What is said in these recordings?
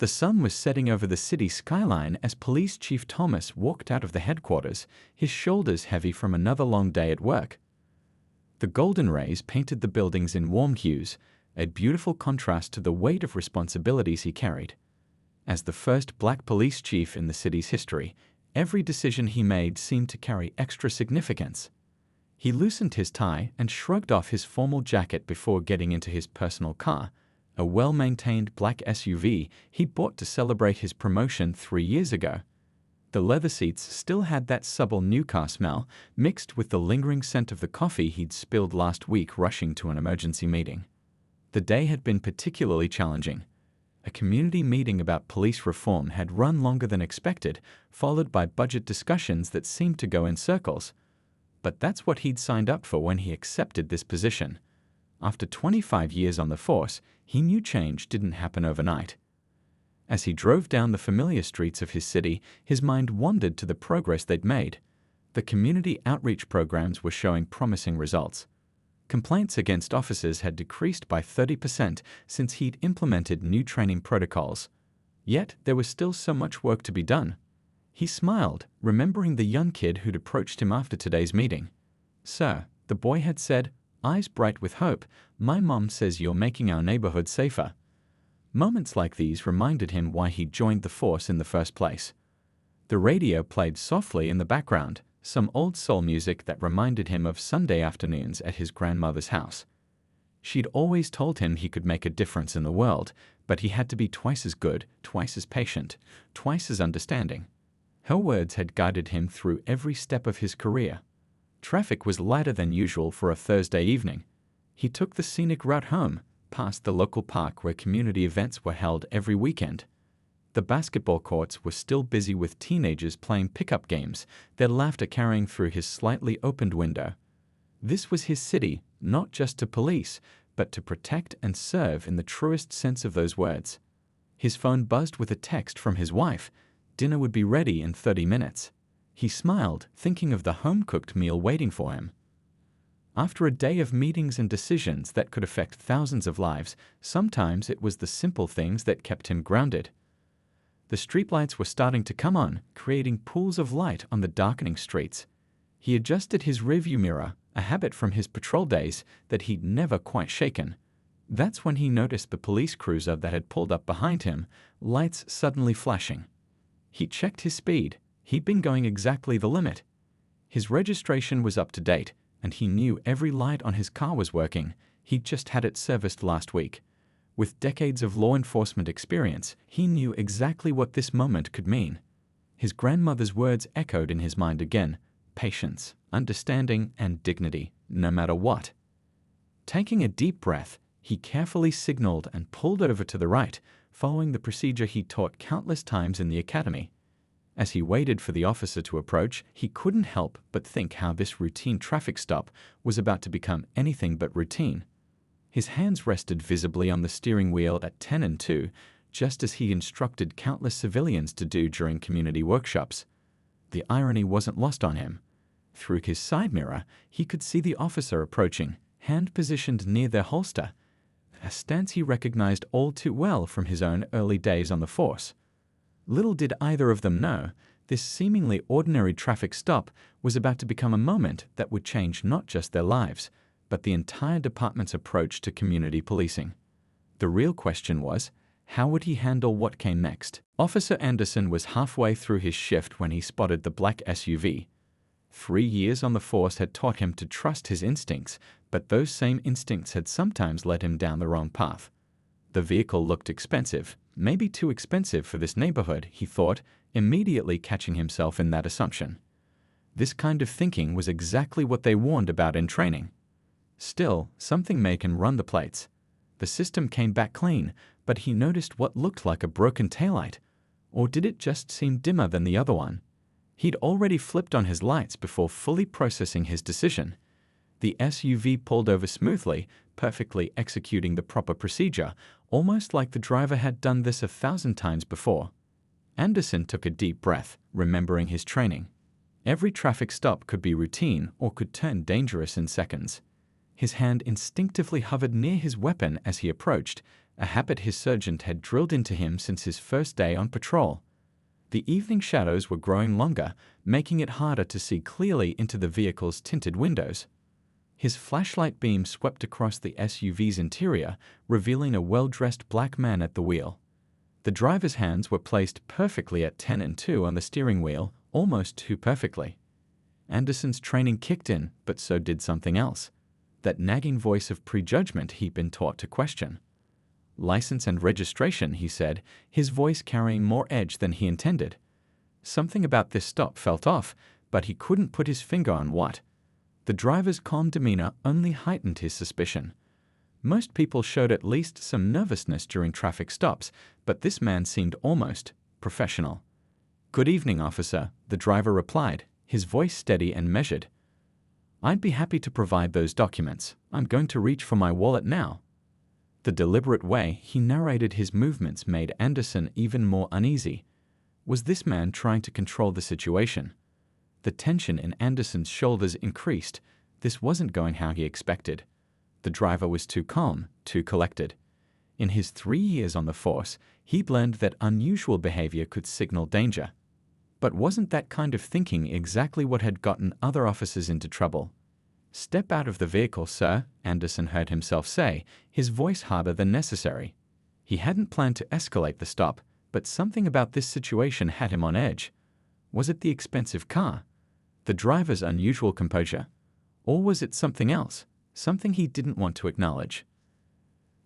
The sun was setting over the city skyline as Police Chief Thomas walked out of the headquarters, his shoulders heavy from another long day at work. The golden rays painted the buildings in warm hues, a beautiful contrast to the weight of responsibilities he carried. As the first black police chief in the city's history, every decision he made seemed to carry extra significance. He loosened his tie and shrugged off his formal jacket before getting into his personal car, a well-maintained black SUV he bought to celebrate his promotion 3 years ago. The leather seats still had that subtle new car smell, mixed with the lingering scent of the coffee he'd spilled last week rushing to an emergency meeting. The day had been particularly challenging. A community meeting about police reform had run longer than expected, followed by budget discussions that seemed to go in circles. But that's what he'd signed up for when he accepted this position. After 25 years on the force, he knew change didn't happen overnight. As he drove down the familiar streets of his city, his mind wandered to the progress they'd made. The community outreach programs were showing promising results. Complaints against officers had decreased by 30% since he'd implemented new training protocols. Yet there was still so much work to be done. He smiled, remembering the young kid who'd approached him after today's meeting. "Sir," the boy had said, eyes bright with hope, "my mom says you're making our neighborhood safer." Moments like these reminded him why he'd joined the force in the first place. The radio played softly in the background, some old soul music that reminded him of Sunday afternoons at his grandmother's house. She'd always told him he could make a difference in the world, but he had to be twice as good, twice as patient, twice as understanding. Her words had guided him through every step of his career. Traffic was lighter than usual for a Thursday evening. He took the scenic route home, past the local park where community events were held every weekend. The basketball courts were still busy with teenagers playing pickup games, their laughter carrying through his slightly opened window. This was his city, not just to police, but to protect and serve in the truest sense of those words. His phone buzzed with a text from his wife. Dinner would be ready in 30 minutes. He smiled, thinking of the home-cooked meal waiting for him. After a day of meetings and decisions that could affect thousands of lives, sometimes it was the simple things that kept him grounded. The streetlights were starting to come on, creating pools of light on the darkening streets. He adjusted his rearview mirror, a habit from his patrol days that he'd never quite shaken. That's when he noticed the police cruiser that had pulled up behind him, lights suddenly flashing. He checked his speed. He'd been going exactly the limit. His registration was up to date, and he knew every light on his car was working. He'd just had it serviced last week. With decades of law enforcement experience, he knew exactly what this moment could mean. His grandmother's words echoed in his mind again: patience, understanding, and dignity, no matter what. Taking a deep breath, he carefully signaled and pulled over to the right, following the procedure he taught countless times in the academy. As he waited for the officer to approach, he couldn't help but think how this routine traffic stop was about to become anything but routine. His hands rested visibly on the steering wheel at 10 and 2, just as he instructed countless civilians to do during community workshops. The irony wasn't lost on him. Through his side mirror, he could see the officer approaching, hand positioned near their holster, a stance he recognized all too well from his own early days on the force. Little did either of them know, this seemingly ordinary traffic stop was about to become a moment that would change not just their lives, but the entire department's approach to community policing. The real question was, how would he handle what came next? Officer Anderson was halfway through his shift when he spotted the black SUV. 3 years on the force had taught him to trust his instincts, but those same instincts had sometimes led him down the wrong path. The vehicle looked expensive, maybe too expensive for this neighborhood, he thought, immediately catching himself in that assumption. This kind of thinking was exactly what they warned about in training. Still, something made him run the plates. The system came back clean, but he noticed what looked like a broken taillight. Or did it just seem dimmer than the other one? He'd already flipped on his lights before fully processing his decision. The SUV pulled over smoothly, perfectly executing the proper procedure, almost like the driver had done this 1,000 times before. Anderson took a deep breath, remembering his training. Every traffic stop could be routine or could turn dangerous in seconds. His hand instinctively hovered near his weapon as he approached, a habit his sergeant had drilled into him since his first day on patrol. The evening shadows were growing longer, making it harder to see clearly into the vehicle's tinted windows. His flashlight beam swept across the SUV's interior, revealing a well-dressed black man at the wheel. The driver's hands were placed perfectly at 10 and 2 on the steering wheel, almost too perfectly. Anderson's training kicked in, but so did something else. That nagging voice of prejudgment he'd been taught to question. License and registration, he said, his voice carrying more edge than he intended. Something about this stop felt off, but he couldn't put his finger on what. The driver's calm demeanor only heightened his suspicion. Most people showed at least some nervousness during traffic stops, but this man seemed almost professional. "Good evening, officer," the driver replied, his voice steady and measured. "I'd be happy to provide those documents. I'm going to reach for my wallet now." The deliberate way he narrated his movements made Anderson even more uneasy. Was this man trying to control the situation? The tension in Anderson's shoulders increased. This wasn't going how he expected. The driver was too calm, too collected. In his 3 years on the force, he'd learned that unusual behavior could signal danger. But wasn't that kind of thinking exactly what had gotten other officers into trouble? "Step out of the vehicle, sir," Anderson heard himself say, his voice harder than necessary. He hadn't planned to escalate the stop, but something about this situation had him on edge. Was it the expensive car? The driver's unusual composure? Or was it something else, something he didn't want to acknowledge?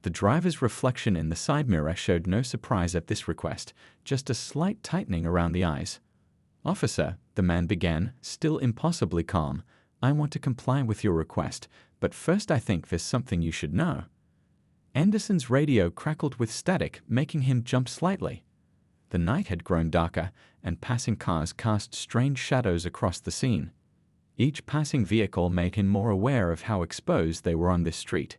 The driver's reflection in the side mirror showed no surprise at this request, just a slight tightening around the eyes. "Officer," the man began, still impossibly calm, "I want to comply with your request, but first I think there's something you should know." Anderson's radio crackled with static, making him jump slightly. The night had grown darker, and passing cars cast strange shadows across the scene. Each passing vehicle made him more aware of how exposed they were on this street.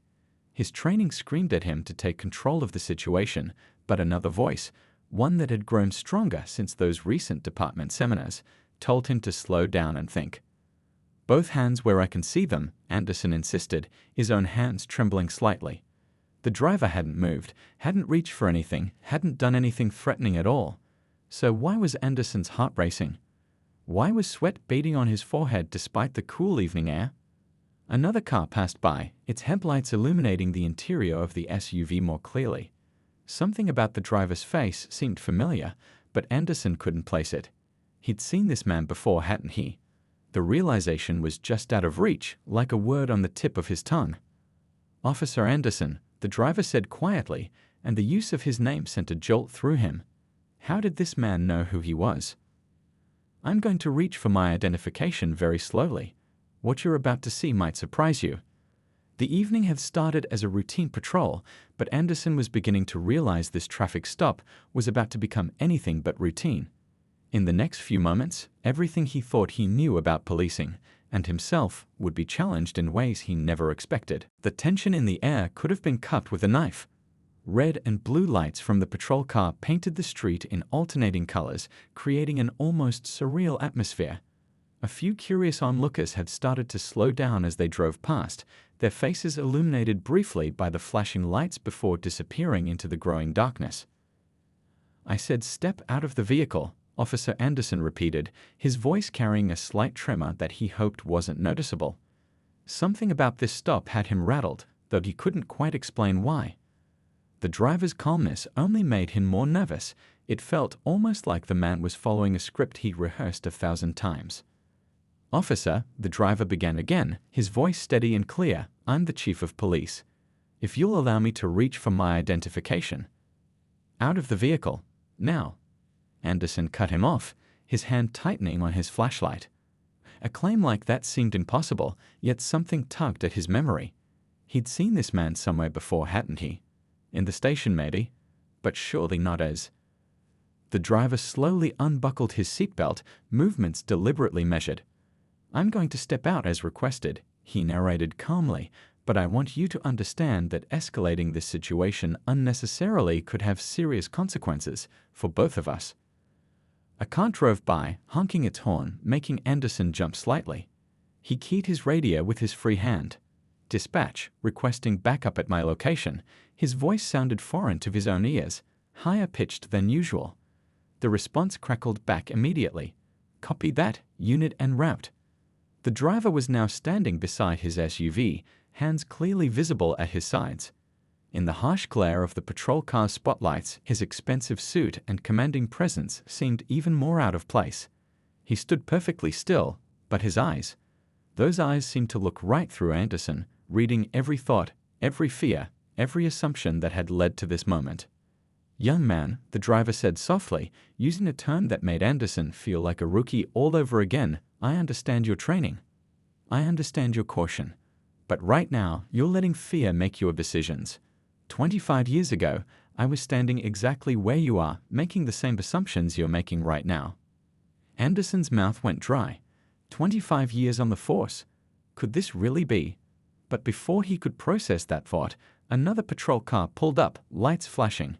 His training screamed at him to take control of the situation, but another voice, one that had grown stronger since those recent department seminars, told him to slow down and think. "Both hands where I can see them," Anderson insisted, his own hands trembling slightly. The driver hadn't moved, hadn't reached for anything, hadn't done anything threatening at all. So why was Anderson's heart racing? Why was sweat beading on his forehead despite the cool evening air? Another car passed by, its headlights illuminating the interior of the SUV more clearly. Something about the driver's face seemed familiar, but Anderson couldn't place it. He'd seen this man before, hadn't he? The realization was just out of reach, like a word on the tip of his tongue. "Officer Anderson," the driver said quietly, and the use of his name sent a jolt through him. How did this man know who he was? "I'm going to reach for my identification very slowly. What you're about to see might surprise you." The evening had started as a routine patrol, but Anderson was beginning to realize this traffic stop was about to become anything but routine. In the next few moments, everything he thought he knew about policing and himself would be challenged in ways he never expected. The tension in the air could have been cut with a knife. Red and blue lights from the patrol car painted the street in alternating colors, creating an almost surreal atmosphere. A few curious onlookers had started to slow down as they drove past, their faces illuminated briefly by the flashing lights before disappearing into the growing darkness. "I said step out of the vehicle," Officer Anderson repeated, his voice carrying a slight tremor that he hoped wasn't noticeable. Something about this stop had him rattled, though he couldn't quite explain why. The driver's calmness only made him more nervous. It felt almost like the man was following a script he'd rehearsed 1,000 times. "Officer," the driver began again, his voice steady and clear, "I'm the chief of police. If you'll allow me to reach for my identification." "Out of the vehicle. Now." Anderson cut him off, his hand tightening on his flashlight. A claim like that seemed impossible, yet something tugged at his memory. He'd seen this man somewhere before, hadn't he? In the station, maybe, but surely not as... The driver slowly unbuckled his seatbelt, movements deliberately measured. "I'm going to step out as requested," he narrated calmly, "but I want you to understand that escalating this situation unnecessarily could have serious consequences for both of us." A car drove by, honking its horn, making Anderson jump slightly. He keyed his radio with his free hand. "Dispatch, requesting backup at my location," His voice sounded foreign to his own ears, higher pitched than usual. The response crackled back immediately. "Copy that, unit en route." The driver was now standing beside his SUV, hands clearly visible at his sides. In the harsh glare of the patrol car's spotlights, his expensive suit and commanding presence seemed even more out of place. He stood perfectly still, but his eyes, those eyes seemed to look right through Anderson, reading every thought, every fear, every assumption that had led to this moment. "Young man," the driver said softly, using a tone that made Anderson feel like a rookie all over again, "I understand your training. I understand your caution. But right now, you're letting fear make your decisions. 25 years ago, I was standing exactly where you are, making the same assumptions you're making right now." Anderson's mouth went dry. 25 years on the force. Could this really be? But before he could process that thought, another patrol car pulled up, lights flashing.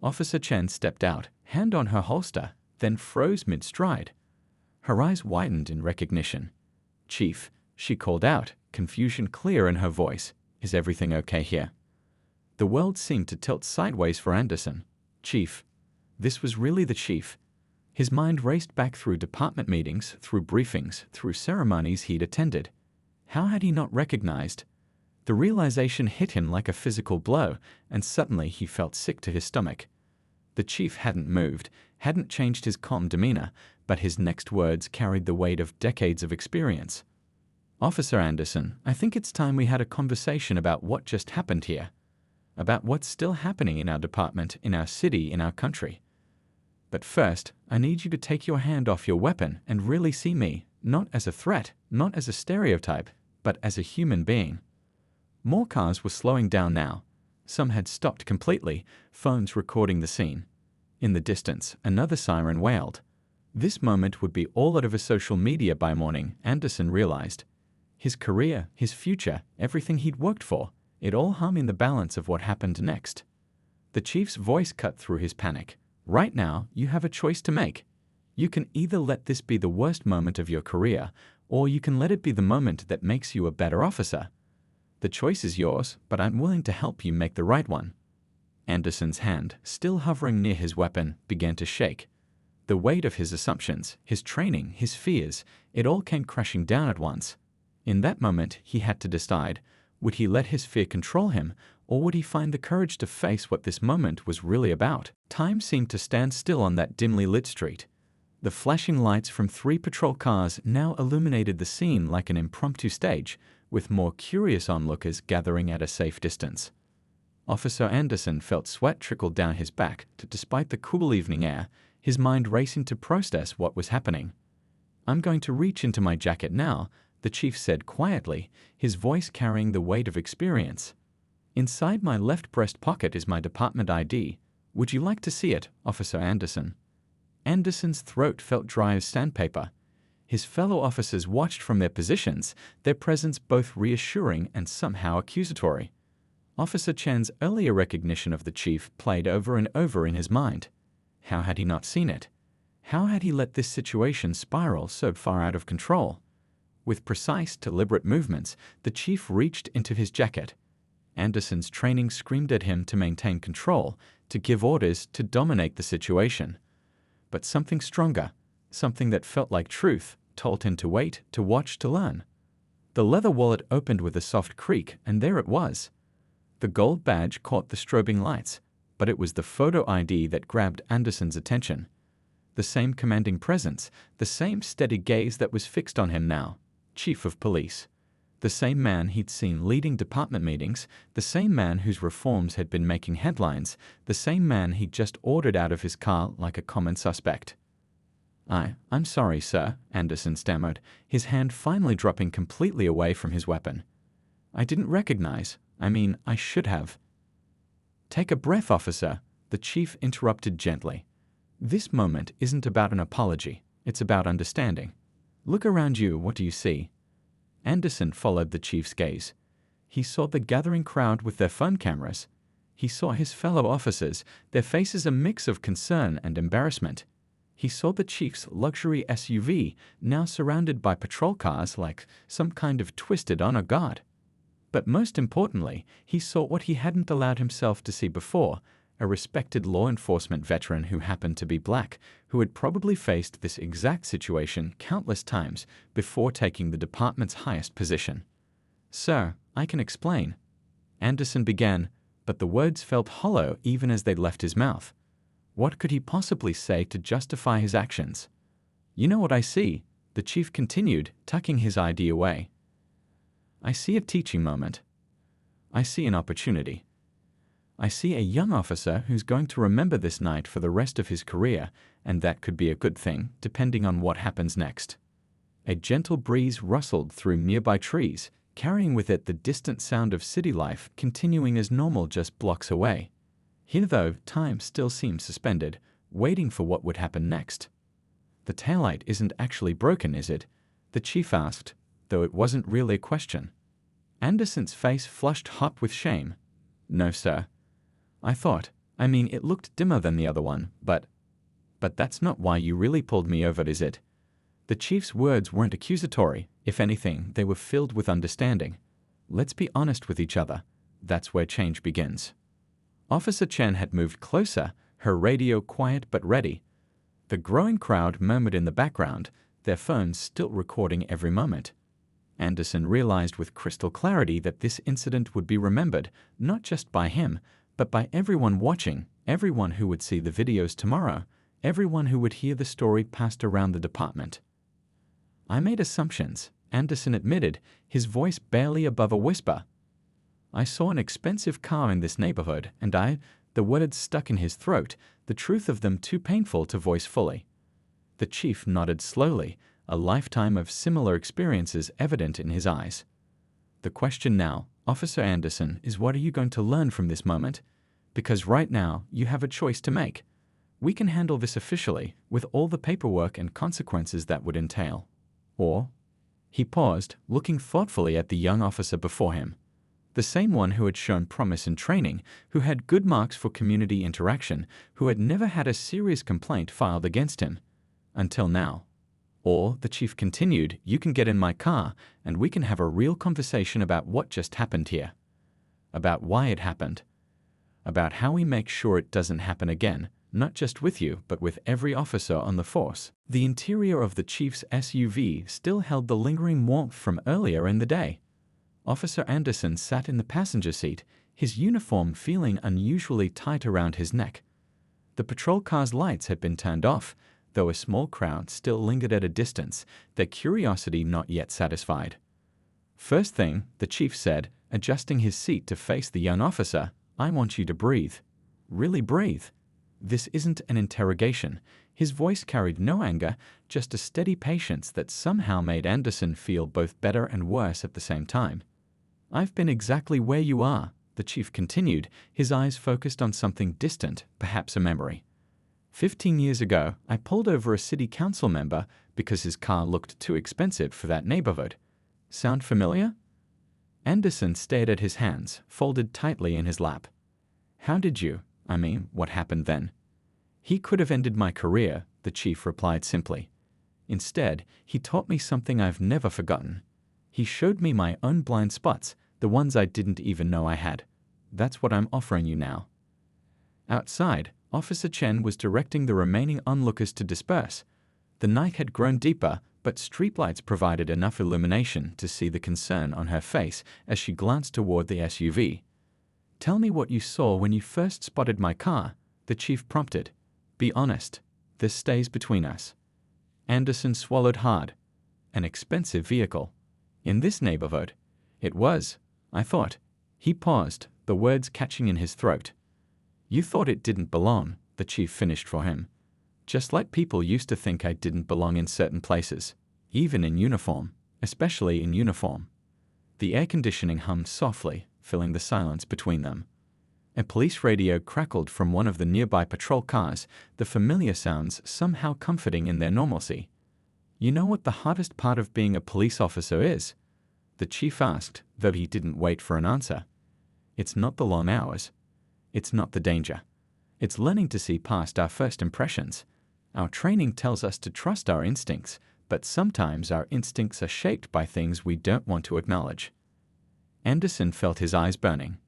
Officer Chen stepped out, hand on her holster, then froze mid-stride. Her eyes widened in recognition. "Chief," she called out, confusion clear in her voice. "Is everything okay here?" The world seemed to tilt sideways for Anderson. Chief. This was really the chief. His mind raced back through department meetings, through briefings, through ceremonies he'd attended. How had he not recognized? The realization hit him like a physical blow, and suddenly he felt sick to his stomach. The chief hadn't moved, hadn't changed his calm demeanor, but his next words carried the weight of decades of experience. "Officer Anderson, I think it's time we had a conversation about what just happened here. About what's still happening in our department, in our city, in our country. But first, I need you to take your hand off your weapon and really see me, not as a threat, not as a stereotype, but as a human being." More cars were slowing down now. Some had stopped completely, phones recording the scene. In the distance, another siren wailed. This moment would be all over social media by morning, Anderson realized. His career, his future, everything he'd worked for, it all hung in the balance of what happened next. The chief's voice cut through his panic. "Right now, you have a choice to make. You can either let this be the worst moment of your career, or you can let it be the moment that makes you a better officer. The choice is yours, but I'm willing to help you make the right one." Anderson's hand, still hovering near his weapon, began to shake. The weight of his assumptions, his training, his fears, it all came crashing down at once. In that moment, he had to decide, would he let his fear control him, or would he find the courage to face what this moment was really about? Time seemed to stand still on that dimly lit street. The flashing lights from 3 patrol cars now illuminated the scene like an impromptu stage, with more curious onlookers gathering at a safe distance. Officer Anderson felt sweat trickle down his back, despite the cool evening air, his mind racing to process what was happening. "I'm going to reach into my jacket now," the chief said quietly, his voice carrying the weight of experience. "Inside my left breast pocket is my department ID. Would you like to see it, Officer Anderson?" Anderson's throat felt dry as sandpaper. His fellow officers watched from their positions, their presence both reassuring and somehow accusatory. Officer Chen's earlier recognition of the chief played over and over in his mind. How had he not seen it? How had he let this situation spiral so far out of control? With precise, deliberate movements, the chief reached into his jacket. Anderson's training screamed at him to maintain control, to give orders, to dominate the situation. But something stronger, something that felt like truth, told him to wait, to watch, to learn. The leather wallet opened with a soft creak, and there it was. The gold badge caught the strobing lights, but it was the photo ID that grabbed Anderson's attention. The same commanding presence, the same steady gaze that was fixed on him now. Chief of Police. The same man he'd seen leading department meetings, the same man whose reforms had been making headlines, the same man he'd just ordered out of his car like a common suspect. I'm sorry, sir," Anderson stammered, his hand finally dropping completely away from his weapon. "I didn't recognize. I should have." "Take a breath, officer," the chief interrupted gently. "This moment isn't about an apology. It's about understanding. Look around you, what do you see?" Anderson followed the chief's gaze. He saw the gathering crowd with their phone cameras. He saw his fellow officers, their faces a mix of concern and embarrassment. He saw the chief's luxury SUV, now surrounded by patrol cars like some kind of twisted honor guard. But most importantly, he saw what he hadn't allowed himself to see before, a respected law enforcement veteran who happened to be black, who had probably faced this exact situation countless times before taking the department's highest position. "Sir, I can explain," Anderson began, but the words felt hollow even as they left his mouth. What could he possibly say to justify his actions? "You know what I see," the chief continued, tucking his ID away. "I see a teaching moment. I see an opportunity. I see a young officer who's going to remember this night for the rest of his career, and that could be a good thing, depending on what happens next." A gentle breeze rustled through nearby trees, carrying with it the distant sound of city life continuing as normal just blocks away. Here, though, time still seemed suspended, waiting for what would happen next. "The taillight isn't actually broken, is it?" the chief asked, though it wasn't really a question. Anderson's face flushed hot with shame. "No, sir. I mean, it looked dimmer than the other one, but that's not why you really pulled me over, is it?" The chief's words weren't accusatory. If anything, they were filled with understanding. "Let's be honest with each other. That's where change begins." Officer Chen had moved closer, her radio quiet but ready. The growing crowd murmured in the background, their phones still recording every moment. Anderson realized with crystal clarity that this incident would be remembered, not just by him, but by everyone watching, everyone who would see the videos tomorrow, everyone who would hear the story passed around the department. "I made assumptions," Anderson admitted, his voice barely above a whisper. "I saw an expensive car in this neighborhood, and the words stuck in his throat, the truth of them too painful to voice fully." The chief nodded slowly, a lifetime of similar experiences evident in his eyes. "The question now, Officer Anderson, is what are you going to learn from this moment? Because right now, you have a choice to make. We can handle this officially, with all the paperwork and consequences that would entail. Or—" He paused, looking thoughtfully at the young officer before him. The same one who had shown promise in training, who had good marks for community interaction, who had never had a serious complaint filed against him. Until now. "Or," the chief continued, "you can get in my car, and we can have a real conversation about what just happened here. About why it happened. About how we make sure it doesn't happen again, not just with you, but with every officer on the force." The interior of the chief's SUV still held the lingering warmth from earlier in the day. Officer Anderson sat in the passenger seat, his uniform feeling unusually tight around his neck. The patrol car's lights had been turned off, though a small crowd still lingered at a distance, their curiosity not yet satisfied. "First thing," the chief said, adjusting his seat to face the young officer, "I want you to breathe. Really breathe. This isn't an interrogation." His voice carried no anger, just a steady patience that somehow made Anderson feel both better and worse at the same time. "I've been exactly where you are," the chief continued, his eyes focused on something distant, perhaps a memory. 15 years ago, I pulled over a city council member because his car looked too expensive for that neighborhood. Sound familiar?" Anderson stared at his hands, folded tightly in his lap. What happened then?" "He could have ended my career," the chief replied simply. "Instead, he taught me something I've never forgotten. He showed me my own blind spots, the ones I didn't even know I had. That's what I'm offering you now." Outside, Officer Chen was directing the remaining onlookers to disperse. The night had grown deeper, but streetlights provided enough illumination to see the concern on her face as she glanced toward the SUV. "Tell me what you saw when you first spotted my car," the chief prompted. "Be honest. This stays between us." Anderson swallowed hard. An expensive vehicle. In this neighborhood. It was, I thought. He paused, the words catching in his throat. "You thought it didn't belong," the chief finished for him. "Just like people used to think I didn't belong in certain places, even in uniform, especially in uniform." The air conditioning hummed softly, filling the silence between them. A police radio crackled from one of the nearby patrol cars, the familiar sounds somehow comforting in their normalcy. "You know what the hardest part of being a police officer is?" the chief asked, though he didn't wait for an answer. "It's not the long hours. It's not the danger. It's learning to see past our first impressions. Our training tells us to trust our instincts, but sometimes our instincts are shaped by things we don't want to acknowledge." Anderson felt his eyes burning.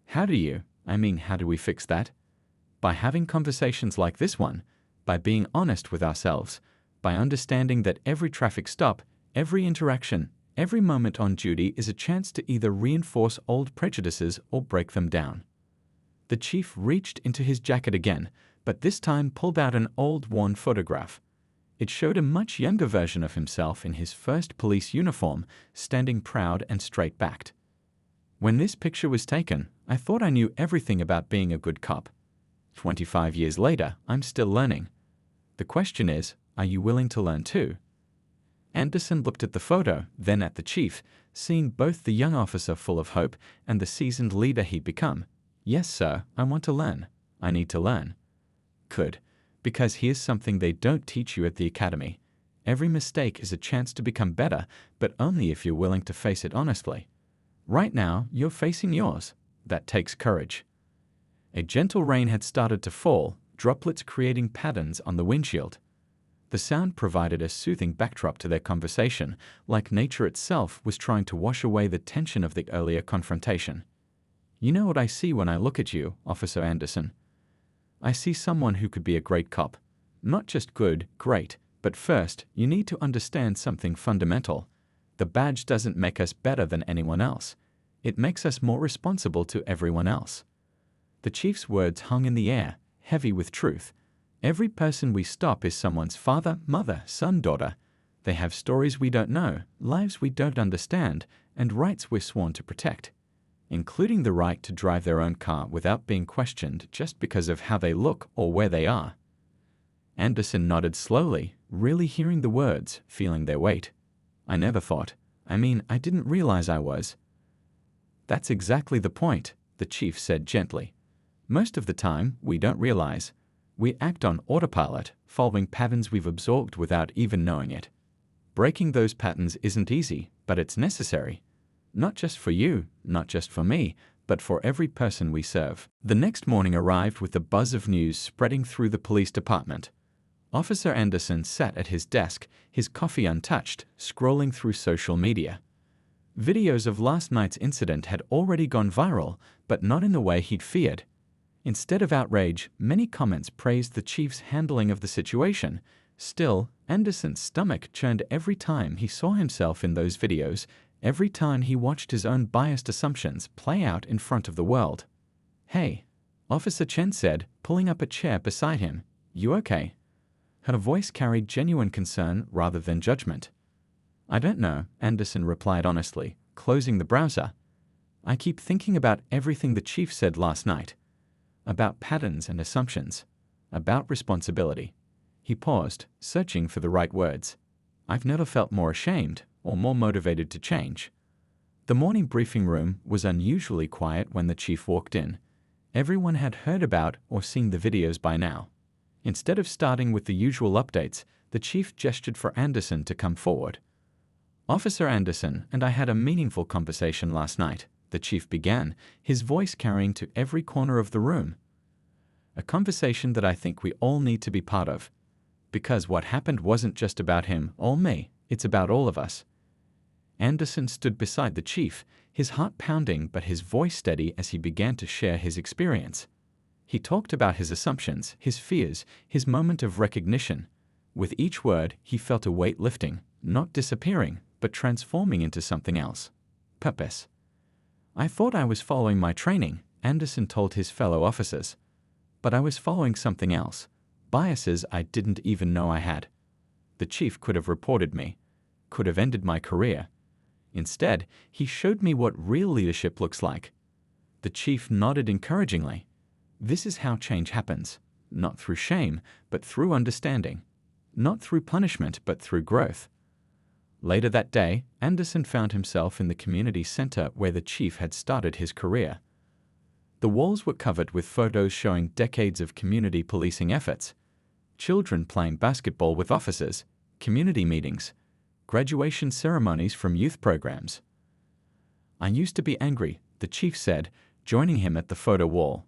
How do we fix that? By having conversations like this one, by being honest with ourselves, by understanding that every traffic stop, every interaction, every moment on duty is a chance to either reinforce old prejudices or break them down. The chief reached into his jacket again, but this time pulled out an old, worn photograph. It showed a much younger version of himself in his first police uniform, standing proud and straight-backed. When this picture was taken, I thought I knew everything about being a good cop. 25 years later, I'm still learning. The question is, are you willing to learn too? Anderson looked at the photo, then at the chief, seeing both the young officer full of hope and the seasoned leader he'd become. Yes, sir, I want to learn. I need to learn. Good, because here's something they don't teach you at the academy. Every mistake is a chance to become better, but only if you're willing to face it honestly. Right now, you're facing yours. That takes courage. A gentle rain had started to fall, droplets creating patterns on the windshield. The sound provided a soothing backdrop to their conversation, like nature itself was trying to wash away the tension of the earlier confrontation. You know what I see when I look at you, Officer Anderson? I see someone who could be a great cop. Not just good, great, but first, you need to understand something fundamental. The badge doesn't make us better than anyone else. It makes us more responsible to everyone else. The chief's words hung in the air, heavy with truth. Every person we stop is someone's father, mother, son, daughter. They have stories we don't know, lives we don't understand, and rights we're sworn to protect, including the right to drive their own car without being questioned just because of how they look or where they are. Anderson nodded slowly, really hearing the words, feeling their weight. I didn't realize I was. That's exactly the point, the chief said gently. Most of the time, we don't realize. We act on autopilot, following patterns we've absorbed without even knowing it. Breaking those patterns isn't easy, but it's necessary. Not just for you, not just for me, but for every person we serve. The next morning arrived with the buzz of news spreading through the police department. Officer Anderson sat at his desk, his coffee untouched, scrolling through social media. Videos of last night's incident had already gone viral, but not in the way he'd feared. Instead of outrage, many comments praised the chief's handling of the situation. Still, Anderson's stomach churned every time he saw himself in those videos, every time he watched his own biased assumptions play out in front of the world. Hey, Officer Chen said, pulling up a chair beside him. You okay? Her voice carried genuine concern rather than judgment. I don't know, Anderson replied honestly, closing the browser. I keep thinking about everything the chief said last night. About patterns and assumptions. About responsibility. He paused, searching for the right words. I've never felt more ashamed or more motivated to change. The morning briefing room was unusually quiet when the chief walked in. Everyone had heard about or seen the videos by now. Instead of starting with the usual updates, the chief gestured for Anderson to come forward. Officer Anderson and I had a meaningful conversation last night, the chief began, his voice carrying to every corner of the room. A conversation that I think we all need to be part of. Because what happened wasn't just about him or me, it's about all of us. Anderson stood beside the chief, his heart pounding but his voice steady as he began to share his experience. He talked about his assumptions, his fears, his moment of recognition. With each word, he felt a weight lifting, not disappearing, but transforming into something else. Purpose. I thought I was following my training, Anderson told his fellow officers. But I was following something else. Biases I didn't even know I had. The chief could have reported me, could have ended my career. Instead, he showed me what real leadership looks like. The chief nodded encouragingly. This is how change happens, not through shame, but through understanding. Not through punishment, but through growth. Later that day, Anderson found himself in the community center where the chief had started his career. The walls were covered with photos showing decades of community policing efforts. Children playing basketball with officers, community meetings, graduation ceremonies from youth programs. I used to be angry, the chief said, joining him at the photo wall.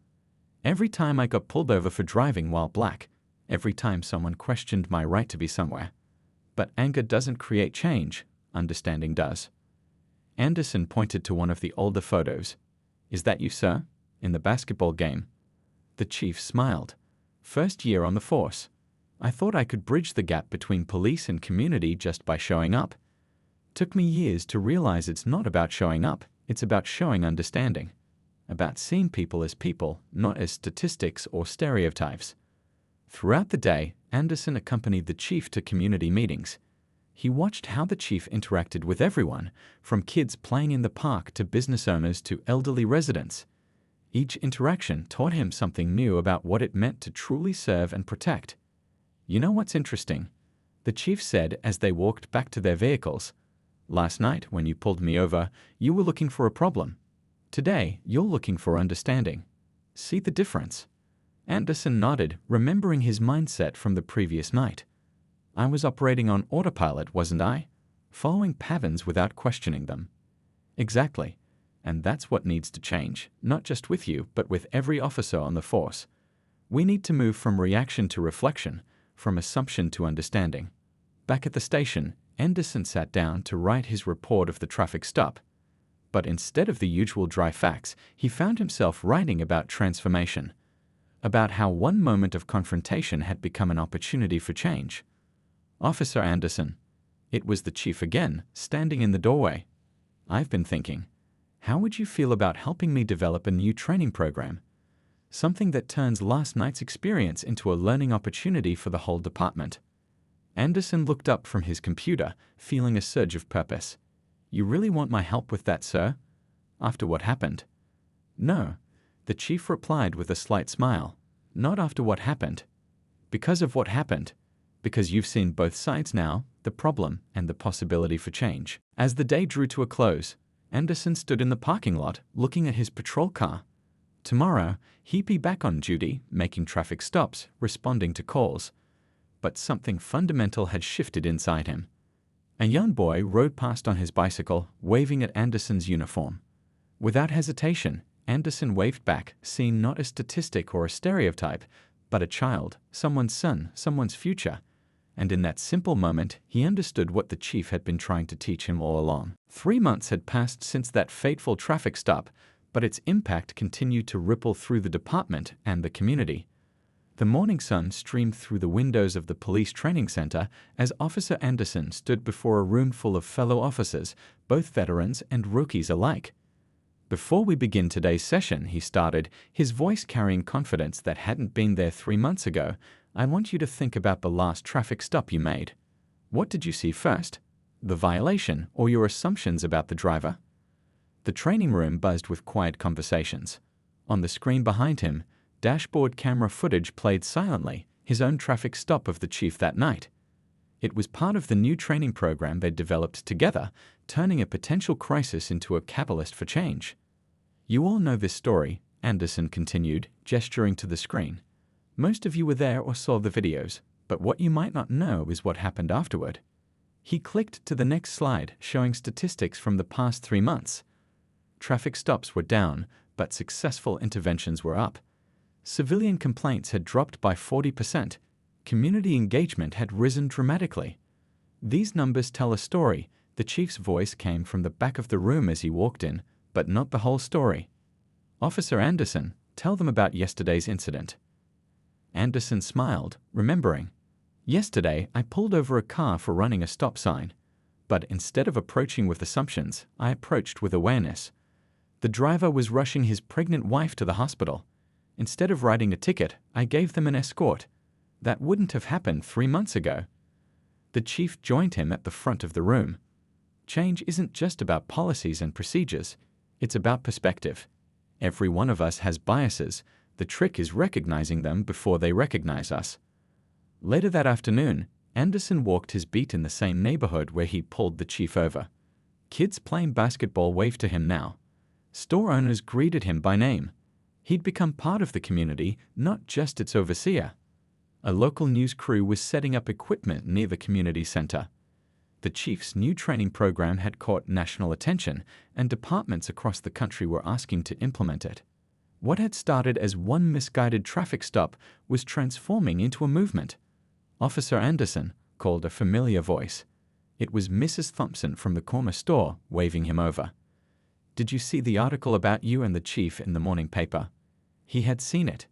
Every time I got pulled over for driving while black, every time someone questioned my right to be somewhere. But anger doesn't create change, understanding does. Anderson pointed to one of the older photos. "Is that you, sir? In the basketball game?" The chief smiled. "First year on the force. I thought I could bridge the gap between police and community just by showing up. Took me years to realize it's not about showing up, it's about showing understanding. About seeing people as people, not as statistics or stereotypes." Throughout the day, Anderson accompanied the chief to community meetings. He watched how the chief interacted with everyone, from kids playing in the park to business owners to elderly residents. Each interaction taught him something new about what it meant to truly serve and protect. "You know what's interesting?" the chief said as they walked back to their vehicles. "Last night, when you pulled me over, you were looking for a problem. Today, you're looking for understanding. See the difference?" Anderson nodded, remembering his mindset from the previous night. "I was operating on autopilot, wasn't I? Following patterns without questioning them." "Exactly. And that's what needs to change, not just with you, but with every officer on the force. We need to move from reaction to reflection, from assumption to understanding." Back at the station, Anderson sat down to write his report of the traffic stop. But instead of the usual dry facts, he found himself writing about transformation. About how one moment of confrontation had become an opportunity for change. "Officer Anderson," it was the chief again, standing in the doorway. "I've been thinking, how would you feel about helping me develop a new training program? Something that turns last night's experience into a learning opportunity for the whole department." Anderson looked up from his computer, feeling a surge of purpose. "You really want my help with that, sir? After what happened?" "No," the chief replied with a slight smile. "Not after what happened. Because of what happened. Because you've seen both sides now, the problem and the possibility for change." As the day drew to a close, Anderson stood in the parking lot, looking at his patrol car. Tomorrow, he'd be back on duty, making traffic stops, responding to calls. But something fundamental had shifted inside him. A young boy rode past on his bicycle, waving at Anderson's uniform. Without hesitation, Anderson waved back, seen not a statistic or a stereotype, but a child, someone's son, someone's future. And in that simple moment, he understood what the chief had been trying to teach him all along. 3 months had passed since that fateful traffic stop, but its impact continued to ripple through the department and the community. The morning sun streamed through the windows of the police training center as Officer Anderson stood before a room full of fellow officers, both veterans and rookies alike. "Before we begin today's session," he started, his voice carrying confidence that hadn't been there 3 months ago, "I want you to think about the last traffic stop you made. What did you see first? The violation or your assumptions about the driver?" The training room buzzed with quiet conversations. On the screen behind him, dashboard camera footage played silently, his own traffic stop of the chief that night. It was part of the new training program they'd developed together, turning a potential crisis into a catalyst for change. "You all know this story," Anderson continued, gesturing to the screen. "Most of you were there or saw the videos, but what you might not know is what happened afterward." He clicked to the next slide, showing statistics from the past 3 months. Traffic stops were down, but successful interventions were up. Civilian complaints had dropped by 40%. Community engagement had risen dramatically. "These numbers tell a story." The chief's voice came from the back of the room as he walked in, but not the whole story. "Officer Anderson, tell them about yesterday's incident." Anderson smiled, remembering. "Yesterday, I pulled over a car for running a stop sign. But instead of approaching with assumptions, I approached with awareness. The driver was rushing his pregnant wife to the hospital. Instead of writing a ticket, I gave them an escort. That wouldn't have happened 3 months ago." The chief joined him at the front of the room. "Change isn't just about policies and procedures. It's about perspective. Every one of us has biases. The trick is recognizing them before they recognize us." Later that afternoon, Anderson walked his beat in the same neighborhood where he pulled the chief over. Kids playing basketball waved to him now. Store owners greeted him by name. He'd become part of the community, not just its overseer. A local news crew was setting up equipment near the community center. The chief's new training program had caught national attention, and departments across the country were asking to implement it. What had started as one misguided traffic stop was transforming into a movement. "Officer Anderson," called a familiar voice. It was Mrs. Thompson from the corner store, waving him over. "Did you see the article about you and the chief in the morning paper?" He had seen it.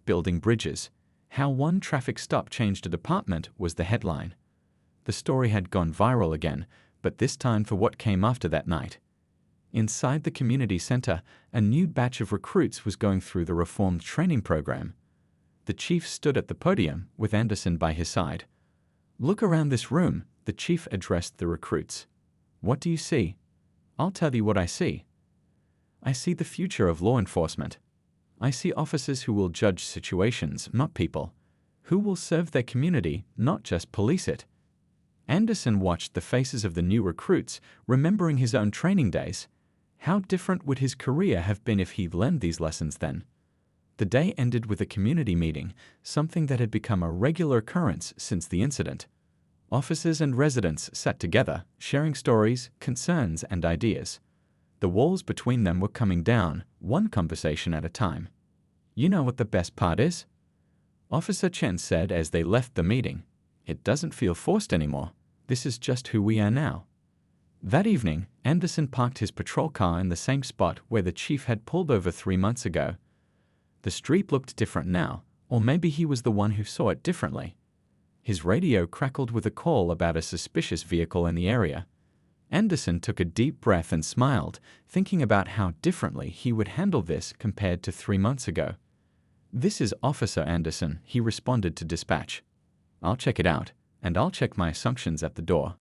"Building bridges. How one traffic stop changed a department" was the headline. The story had gone viral again, but this time for what came after that night. Inside the community center, a new batch of recruits was going through the reformed training program. The chief stood at the podium, with Anderson by his side. "Look around this room," the chief addressed the recruits. "What do you see?" "I'll tell you what I see. I see the future of law enforcement. I see officers who will judge situations, not people. Who will serve their community, not just police it." Anderson watched the faces of the new recruits, remembering his own training days. How different would his career have been if he'd learned these lessons then? The day ended with a community meeting, something that had become a regular occurrence since the incident. Officers and residents sat together, sharing stories, concerns, and ideas. The walls between them were coming down, one conversation at a time. "You know what the best part is?" Officer Chen said as they left the meeting. "It doesn't feel forced anymore. This is just who we are now." That evening, Anderson parked his patrol car in the same spot where the chief had pulled over 3 months ago. The street looked different now, or maybe he was the one who saw it differently. His radio crackled with a call about a suspicious vehicle in the area. Anderson took a deep breath and smiled, thinking about how differently he would handle this compared to 3 months ago. "This is Officer Anderson," he responded to dispatch. "I'll check it out, and I'll check my assumptions at the door."